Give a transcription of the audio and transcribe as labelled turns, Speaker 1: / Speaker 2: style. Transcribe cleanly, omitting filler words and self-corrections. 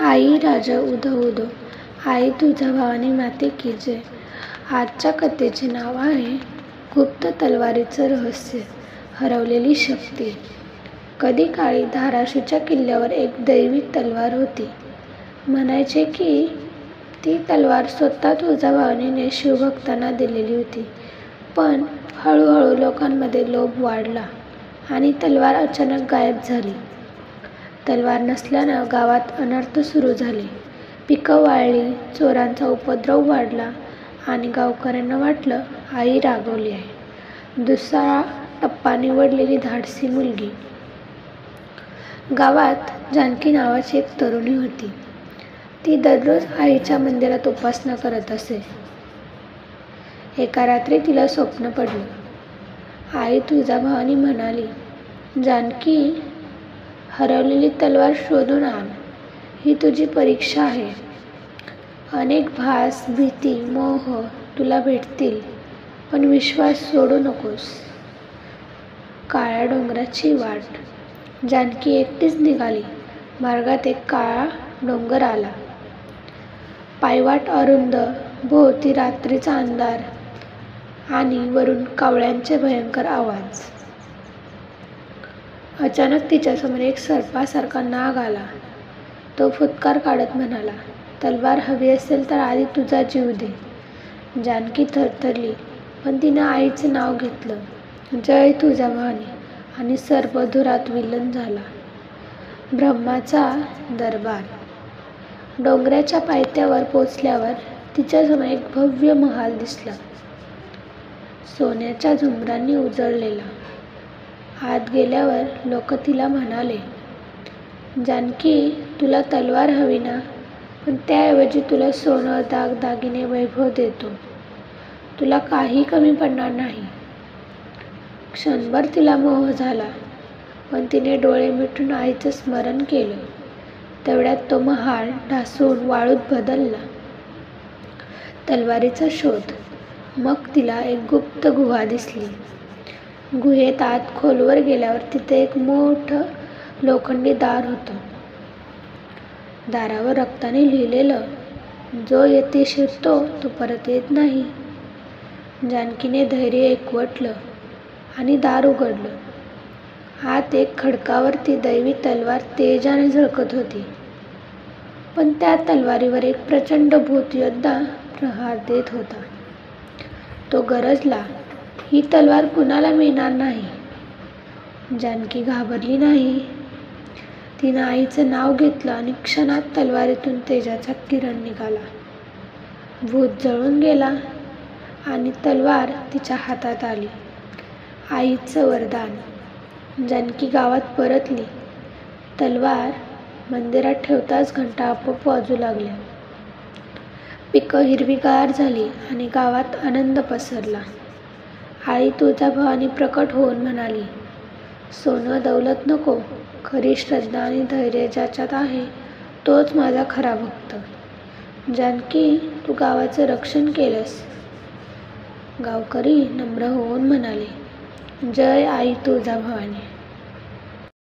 Speaker 1: आई राजा उदो उदो, आई तुझ्या भवानी माते की जय. आजच्या कथेचे नाव आहे गुप्त तलवारीचं रहस्य, हरवलेली शक्ती. कधी काळी धाराशिवच्या किल्ल्यावर एक दैवी तलवार होती. म्हणायचे की ती तलवार स्वतः तुळजाभवानीने शिवभक्तांना दिलेली होती. पण हळूहळू लोकांमध्ये लोभ वाढला आणि तलवार अचानक गायब झाली. तलवार नसल्यानं गावात अनर्थ सुरू झाले. पिकं वाळली, चोरांचा उपद्रव वाढला आणि गावकऱ्यांना वाटलं आई रागावली आहे. दुसरा टप्पा निवडलेली धाडसी मुलगी. गावात जानकी नावाची एक तरुणी होती. ती दररोज आईच्या मंदिरात उपासना करत असे. एका रात्री तिला स्वप्न पडलं. आई तुळजाभवानी म्हणाली, जानकी, हरवलेली तलवार शोधून आण. ही तुझी परीक्षा आहे. अनेक भास, भीती, मोह तुला भेटतील, पण विश्वास सोडू नकोस. काळ्या डोंगराची वाट. जानकी एकटीच निघाली. मार्गात एक काळा डोंगर आला. पायवाट अरुंद, भोवती रात्रीचा अंधार आणि वरून कावळ्यांचे भयंकर आवाज. अचानक तिच्यासमोर एक सर्पासारखा नाग आला. तो फुटकार काढत म्हणाला, तलवार हवी असेल तर आधी तुझा जीव दे. जानकी थरथरली, पण तिनं आईचं नाव घेतलं, जय तुळजाभवानी, आणि सर्प धुरात विलीन झाला. ब्रह्माचा दरबार. डोंगराच्या पायथ्यावर पोचल्यावर तिच्यासमोर एक भव्य महाल दिसला, सोन्याच्या झुंबरांनी उजळलेला. आत गेल्यावर लोक तिला म्हणाले, जानकी, तुला तलवार हवी ना, पण त्याऐवजी तुला सोनं, दागदागिने, वैभव देतो. तुला काही कमी पडणार नाही. क्षणभर तिला मोह झाला, पण तिने डोळे मिटून आईचं स्मरण केलं. तेवढ्यात तो महाल ढासळून वाळूत बदलला. तलवारीचा शोध. मग तिला एक गुप्त गुहा दिसली. गुहेत आत खोलवर गेल्यावर तिथे एक मोठं लोखंडी दार होतं. दारावर रक्ताने लिहिलेलं, जो येथे शिरतो तो परत येत नाही. जानकीने धैर्य एकवटलं आणि दार उघडलं. आत एक खडकावरती दैवी तलवार तेजाने झळकत होती. पण त्या तलवारीवर एक प्रचंड भूतयोद्धा प्रहार देत होता. तो गरजला, ही तलवार कुणाला मिळणार नाही. जानकी घाबरली नाही. तिनं आईचं नाव घेतलं आणि क्षणात तलवारीतून तेजाचा किरण निघाला. भूत जळून गेला आणि तलवार तिच्या हातात आली. आईचं वरदान. जानकी गावात परतली. तलवार मंदिरात ठेवताच घंटा आपोआप वाजू लागल्या. पिकं हिरवीगार झाली आणि गावात आनंद पसरला. आई तुळजाभवानी प्रकट होऊन म्हणाली, सोनं दौलत नको, खरी श्रद्धा आणि धैर्य ज्याच्यात आहे तोच माझा खरा भक्त. जानकी, तू गावाचं रक्षण केलंस. गावकरी नम्र होऊन म्हणाले, जय आई तुळजाभवानी.